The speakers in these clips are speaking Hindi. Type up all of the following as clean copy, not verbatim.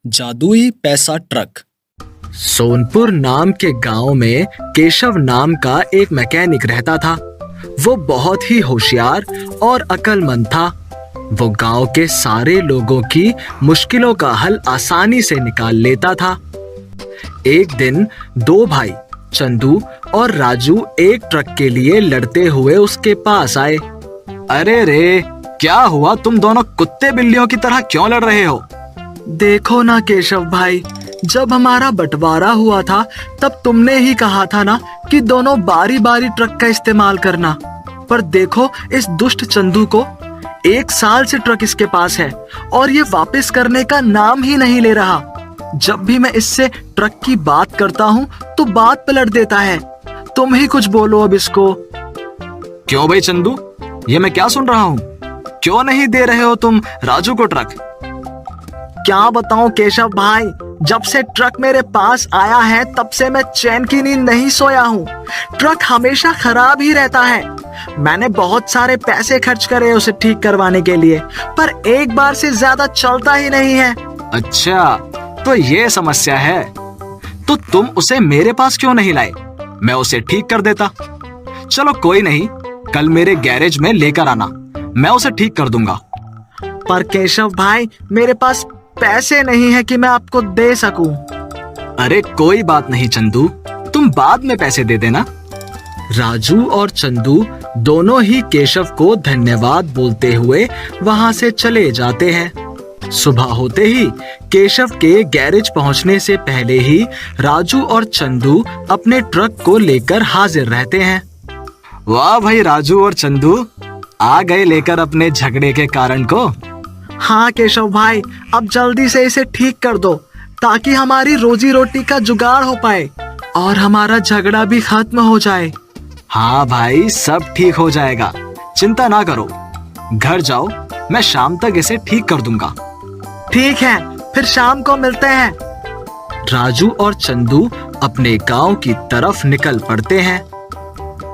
जादुई पैसा ट्रक। सोनपुर नाम के गांव में केशव नाम का एक मैकेनिक रहता था। वो बहुत ही होशियार और अक्लमंद था। वो गांव के सारे लोगों की मुश्किलों का हल आसानी से निकाल लेता था। एक दिन दो भाई चंदू और राजू एक ट्रक के लिए लड़ते हुए उसके पास आए। अरे रे, क्या हुआ? तुम दोनों कुत्ते बिल्लियों की तरह क्यों लड़ रहे हो? देखो ना केशव भाई, जब हमारा बंटवारा हुआ था तब तुमने ही कहा था ना कि दोनों बारी बारी ट्रक का इस्तेमाल करना। पर देखो इस दुष्ट चंदू को, 1 साल से ट्रक इसके पास है और ये वापस करने का नाम ही नहीं ले रहा। जब भी मैं इससे ट्रक की बात करता हूँ तो बात पलट देता है। तुम ही कुछ बोलो अब इसको। क्यों भाई चंदू, ये मैं क्या सुन रहा हूँ? क्यों नहीं दे रहे हो तुम राजू को ट्रक? क्या बताऊं केशव भाई, जब से ट्रक मेरे पास आया है तब से मैं चैन की नींद नहीं सोया हूँ। ट्रक हमेशा खराब ही रहता है। मैंने बहुत सारे पैसे खर्च करे उसे ठीक करवाने के लिए, पर एक बार से ज्यादा चलता ही नहीं है। अच्छा, तो ये समस्या है। तो तुम उसे मेरे पास क्यों नहीं लाए? मैं उसे ठीक कर देता। चलो कोई नहीं, कल मेरे गैरेज में लेकर आना, मैं उसे ठीक कर दूंगा। पर केशव भाई, मेरे पास पैसे नहीं है कि मैं आपको दे सकूं। अरे कोई बात नहीं चंदू, तुम बाद में पैसे दे देना। राजू और चंदू दोनों ही केशव को धन्यवाद बोलते हुए वहां से चले जाते हैं। सुबह होते ही केशव के गैरेज पहुंचने से पहले ही राजू और चंदू अपने ट्रक को लेकर हाजिर रहते हैं। वाह भाई राजू और चंदू, आ गए लेकर अपने झगड़े के कारण को। हाँ केशव भाई, अब जल्दी से इसे ठीक कर दो ताकि हमारी रोजी रोटी का जुगाड़ हो पाए और हमारा झगड़ा भी खत्म हो जाए। हाँ भाई, सब ठीक हो जाएगा, चिंता ना करो। घर जाओ, मैं शाम तक इसे ठीक कर दूंगा। ठीक है, फिर शाम को मिलते हैं। राजू और चंदू अपने गांव की तरफ निकल पड़ते हैं।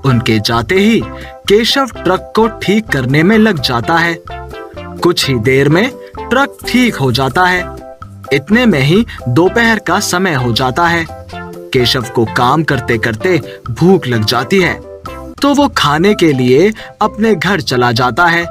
उनके जाते ही केशव ट्रक को ठीक करने में लग जाता है। कुछ ही देर में ट्रक ठीक हो जाता है। इतने में ही दोपहर का समय हो जाता है। केशव को काम करते करते भूख लग जाती है, तो वो खाने के लिए अपने घर चला जाता है।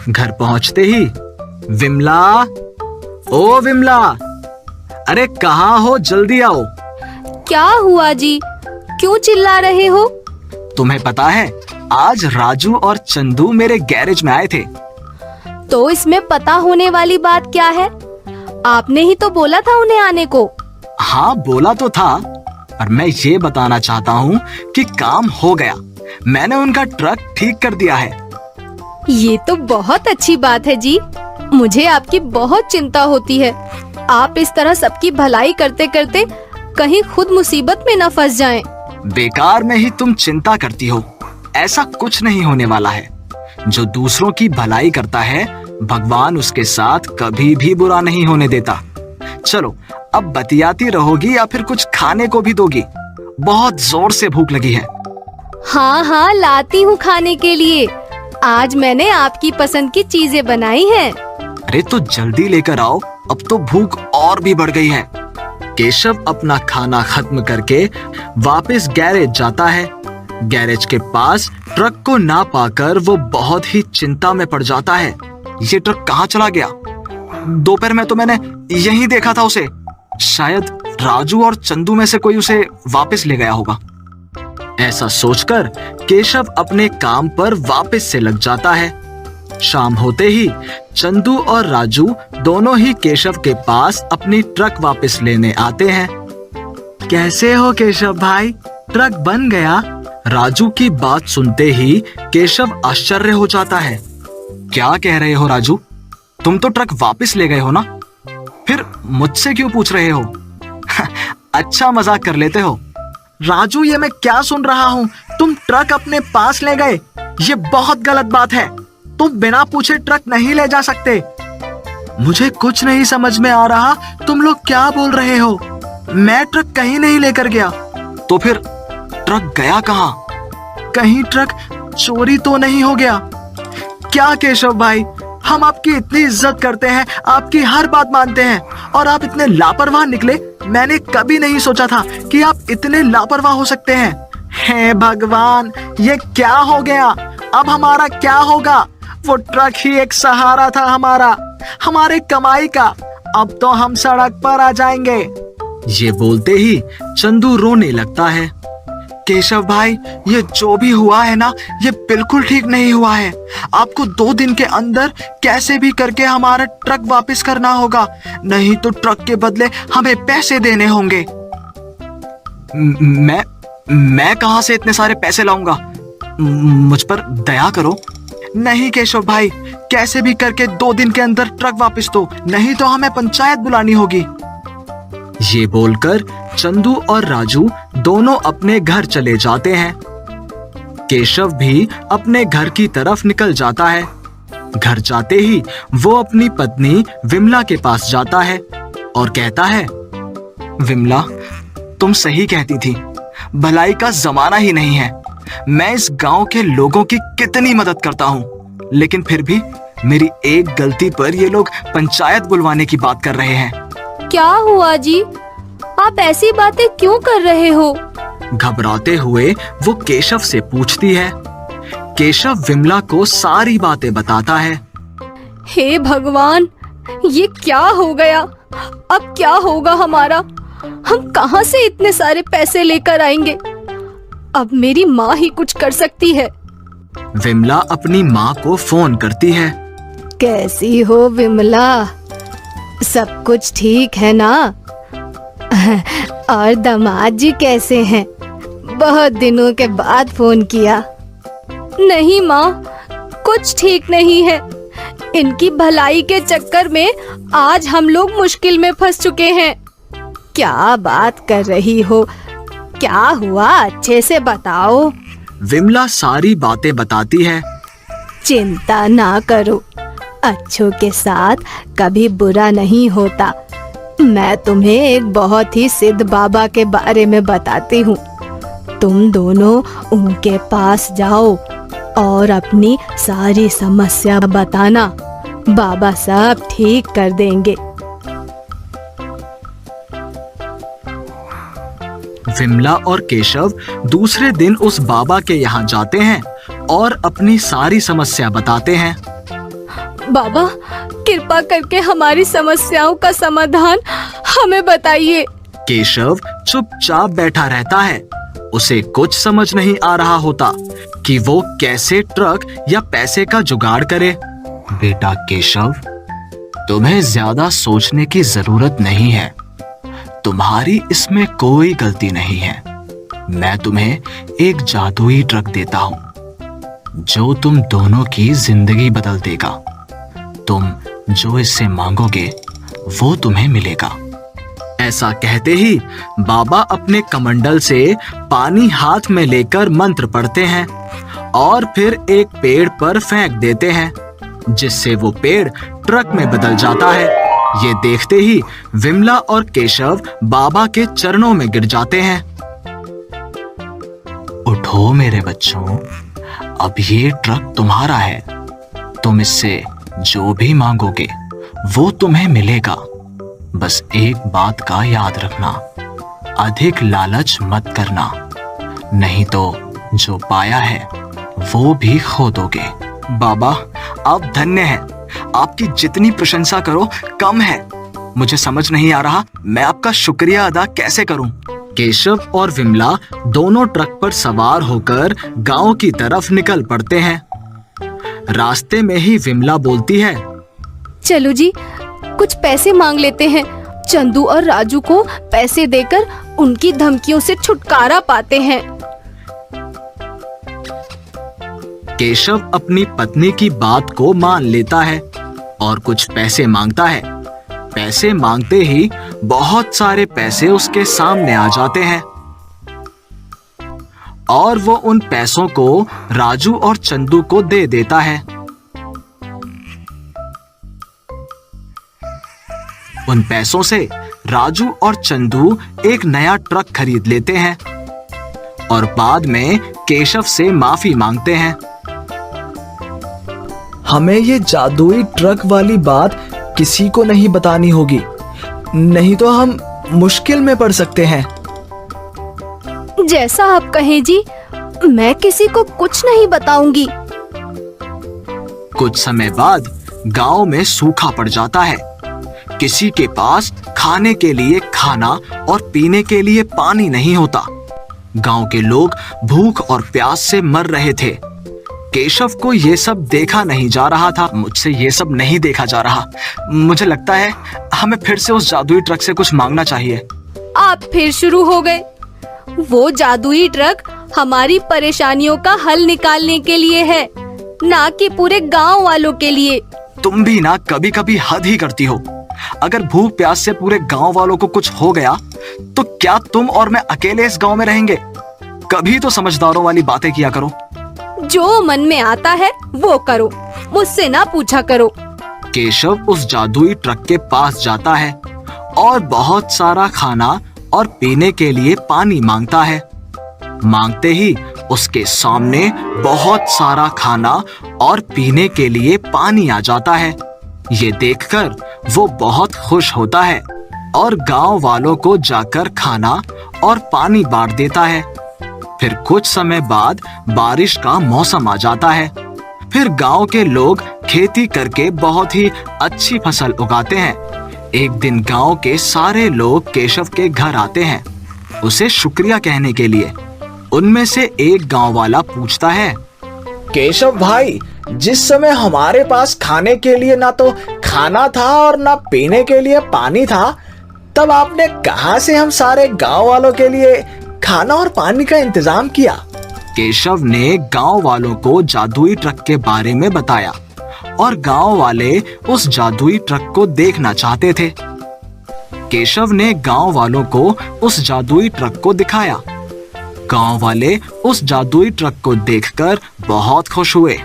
घर पहुंचते ही विमला, ओ विमला, अरे कहाँ हो? जल्दी आओ। क्या हुआ जी, क्यों चिल्ला रहे हो? तुम्हें पता है, आज राजू और चंदू मेरे गैरेज में आए थे। तो इसमें पता होने वाली बात क्या है? आपने ही तो बोला था उन्हें आने को। हाँ बोला तो था, पर मैं ये बताना चाहता हूँ कि काम हो गया। मैंने उनका ट्रक ठीक कर दिया है। ये तो बहुत अच्छी बात है जी। मुझे आपकी बहुत चिंता होती है। आप इस तरह सबकी भलाई करते करते कहीं खुद मुसीबत में न फंस जाएं। बेकार में ही तुम चिंता करती हो। ऐसा कुछ नहीं होने वाला है। जो दूसरों की भलाई करता है, भगवान उसके साथ कभी भी बुरा नहीं होने देता। चलो, अब बतियाती रहोगी या फिर कुछ खाने को भी दोगी? बहुत जोर से भूख लगी है। हाँ हाँ, लाती हूँ खाने के लिए। आज मैंने आपकी पसंद की चीजें बनाई हैं। अरे तो जल्दी लेकर आओ, अब तो भूख और भी बढ़ गई है। केशव अपना खाना खत्म करके वापस गैरेज जाता है। गैरेज के पास ट्रक को ना पाकर वो बहुत ही चिंता में पड़ जाता है। ये ट्रक कहाँ चला गया? दोपहर में तो मैंने यहीं देखा था उसे। शायद राजू और चंदू में से कोई उसे वापस ले गया होगा। ऐसा सोचकर केशव अपने काम पर वापस से लग जाता है। शाम होते ही चंदू और राजू दोनों ही केशव के पास अपनी ट्रक वापस लेने आते हैं। कैसे हो केशव भाई, ट्रक बन गया? राजू की बात सुनते ही केशव आश्चर्य हो जाता है। क्या कह रहे हो राजू? तुम तो ट्रक वापस ले गए हो ना? फिर मुझसे क्यों पूछ रहे हो? अच्छा मजाक कर लेते हो। राजू, ये मैं क्या सुन रहा हूँ? तुम ट्रक अपने पास ले गए? ये बहुत गलत बात है। तुम बिना पूछे ट्रक नहीं ले जा सकते। मुझे कुछ नहीं समझ में आ रहा, तुम लोग क्या बोल रहे हो? मैं ट्रक कहीं नहीं लेकर गया। तो फिर ट्रक गया कहाँ? कहीं ट्रक चोरी तो नहीं हो गया? क्या केशव भाई, हम आपकी इतनी इज्जत करते हैं, आपकी हर बात मानते हैं, और आप इतने लापरवाह निकले। मैंने कभी नहीं सोचा था कि आप इतने लापरवाह हो सकते हैं। हे भगवान, ये क्या हो गया? अब हमारा क्या होगा? वो ट्रक ही एक सहारा था हमारा, हमारे कमाई का। अब तो हम सड़क पर आ जाएंगे। ये बोलते ही चंदू रोने लगता है। केशव भाई, ये जो भी हुआ है ना, ये बिल्कुल ठीक नहीं हुआ है। आपको 2 दिन के अंदर कैसे भी करके हमारा ट्रक वापस करना होगा, नहीं तो ट्रक के बदले हमें पैसे देने होंगे। मैं कहां से इतने सारे पैसे लाऊंगा? मुझ पर दया करो। नहीं केशव भाई, कैसे भी करके 2 दिन के अंदर ट्रक वापस दो, नहीं तो हमें पंचायत बुलानी होगी। ये बोलकर चंदू और राजू दोनों अपने घर चले जाते हैं। केशव भी अपने घर की तरफ निकल जाता है। घर जाते ही वो अपनी पत्नी विमला के पास जाता है और कहता है, विमला, तुम सही कहती थी, भलाई का जमाना ही नहीं है। मैं इस गांव के लोगों की कितनी मदद करता हूँ, लेकिन फिर भी मेरी एक गलती पर ये लोग पंचायत बुलवाने की बात कर रहे हैं। क्या हुआ जी? आप ऐसी बातें क्यों कर रहे हो? घबराते हुए वो केशव से पूछती है। केशव विमला को सारी बातें बताता है। हे भगवान, ये क्या हो गया? अब क्या होगा हमारा? हम कहां से इतने सारे पैसे लेकर आएंगे? अब मेरी माँ ही कुछ कर सकती है। विमला अपनी माँ को फोन करती है। कैसी हो विमला? सब कुछ ठीक है ना? और दामाद जी कैसे हैं? बहुत दिनों के बाद फोन किया। नहीं माँ, कुछ ठीक नहीं है। इनकी भलाई के चक्कर में आज हम लोग मुश्किल में फंस चुके हैं। क्या बात कर रही हो? क्या हुआ? अच्छे से बताओ। विमला सारी बातें बताती है। चिंता ना करो, अच्छों के साथ कभी बुरा नहीं होता। मैं तुम्हें एक बहुत ही सिद्ध बाबा के बारे में बताती हूँ। तुम दोनों उनके पास जाओ और अपनी सारी समस्या बताना। बाबा सब ठीक कर देंगे। विमला और केशव दूसरे दिन उस बाबा के यहाँ जाते हैं और अपनी सारी समस्या बताते हैं। बाबा, कृपा करके हमारी समस्याओं का समाधान हमें बताइए। केशव चुपचाप बैठा रहता है। उसे कुछ समझ नहीं आ रहा होता कि वो कैसे ट्रक या पैसे का जुगाड़ करे। बेटा केशव, तुम्हें ज्यादा सोचने की जरूरत नहीं है। तुम्हारी इसमें कोई गलती नहीं है। मैं तुम्हें एक जादुई ट्रक देता हूँ जो तुम दोनों की जिंदगी बदल देगा। तुम जो इससे मांगोगे वो तुम्हें मिलेगा। ऐसा कहते ही बाबा अपने कमंडल से पानी हाथ में लेकर मंत्र पढ़ते हैं और फिर एक पेड़ पर फेंक देते हैं, जिससे वो पेड़ ट्रक में बदल जाता है। ये देखते ही विमला और केशव बाबा के चरणों में गिर जाते हैं। उठो मेरे बच्चों, अब ये ट्रक तुम्हारा है। तुम इससे जो भी मांगोगे वो तुम्हें मिलेगा। बस एक बात का याद रखना, अधिक लालच मत करना, नहीं तो जो पाया है वो भी खो दोगे। बाबा, आप धन्य हैं। आपकी जितनी प्रशंसा करो कम है। मुझे समझ नहीं आ रहा मैं आपका शुक्रिया अदा कैसे करूं। केशव और विमला दोनों ट्रक पर सवार होकर गांव की तरफ निकल पड़ते हैं। रास्ते में ही विमला बोलती है, चलो जी, कुछ पैसे मांग लेते हैं। चंदू और राजू को पैसे देकर उनकी धमकियों से छुटकारा पाते हैं। केशव अपनी पत्नी की बात को मान लेता है और कुछ पैसे मांगता है। पैसे मांगते ही बहुत सारे पैसे उसके सामने आ जाते हैं और वो उन पैसों को राजू और चंदू को दे देता है। उन पैसों से राजू और चंदू एक नया ट्रक खरीद लेते हैं और बाद में केशव से माफी मांगते हैं। हमें ये जादुई ट्रक वाली बात किसी को नहीं बतानी होगी, नहीं तो हम मुश्किल में पड़ सकते हैं। जैसा आप कहें जी, मैं किसी को कुछ नहीं बताऊंगी। कुछ समय बाद गांव में सूखा पड़ जाता है। किसी के पास खाने के लिए खाना और पीने के लिए पानी नहीं होता। गांव के लोग भूख और प्यास से मर रहे थे। केशव को ये सब देखा नहीं जा रहा था। मुझसे ये सब नहीं देखा जा रहा। मुझे लगता है हमें फिर से उस जादुई ट्रक से कुछ मांगना चाहिए। आप फिर शुरू हो गए। वो जादुई ट्रक हमारी परेशानियों का हल निकालने के लिए है, ना कि पूरे गांव वालों के लिए। तुम भी ना कभी कभी हद ही करती हो। अगर भूख प्यास से पूरे गांव वालों को कुछ हो गया तो क्या तुम और मैं अकेले इस गांव में रहेंगे? कभी तो समझदारों वाली बातें किया करो। जो मन में आता है वो करो, मुझसे ना पूछा करो। केशव उस जादुई ट्रक के पास जाता है और बहुत सारा खाना और पीने के लिए पानी मांगता है। मांगते ही उसके सामने बहुत सारा खाना और पीने के लिए पानी आ जाता है। ये देखकर वो बहुत खुश होता है और गांव वालों को जाकर खाना और पानी बांट देता है। फिर कुछ समय बाद बारिश का मौसम आ जाता है। फिर गांव के लोग खेती करके बहुत ही अच्छी फसल उगाते हैं। एक दिन गांव के सारे लोग केशव के घर आते हैं उसे शुक्रिया कहने के लिए। उनमें से एक गांव वाला पूछता है, केशव भाई, जिस समय हमारे पास खाने के लिए ना तो खाना था और ना पीने के लिए पानी था, तब आपने कहां से हम सारे गांव वालों के लिए खाना और पानी का इंतजाम किया? केशव ने गांव वालों को जादुई ट्रक के बारे में बताया और गांव वाले उस जादुई ट्रक को देखना चाहते थे। केशव ने गांव वालों को उस जादुई ट्रक को दिखाया। गांव वाले उस जादुई ट्रक को देखकर बहुत खुश हुए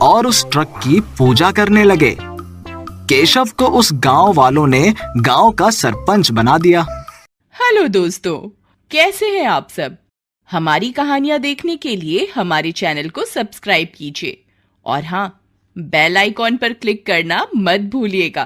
और उस ट्रक की पूजा करने लगे। केशव को उस गांव वालों ने गांव का सरपंच बना दिया। हेलो दोस्तों, कैसे हैं आप सब? हमारी कहानियां देखने के लिए हमारे चैनल को सब्सक्राइब कीजिए और हाँ, बेल आइकॉन पर क्लिक करना मत भूलिएगा।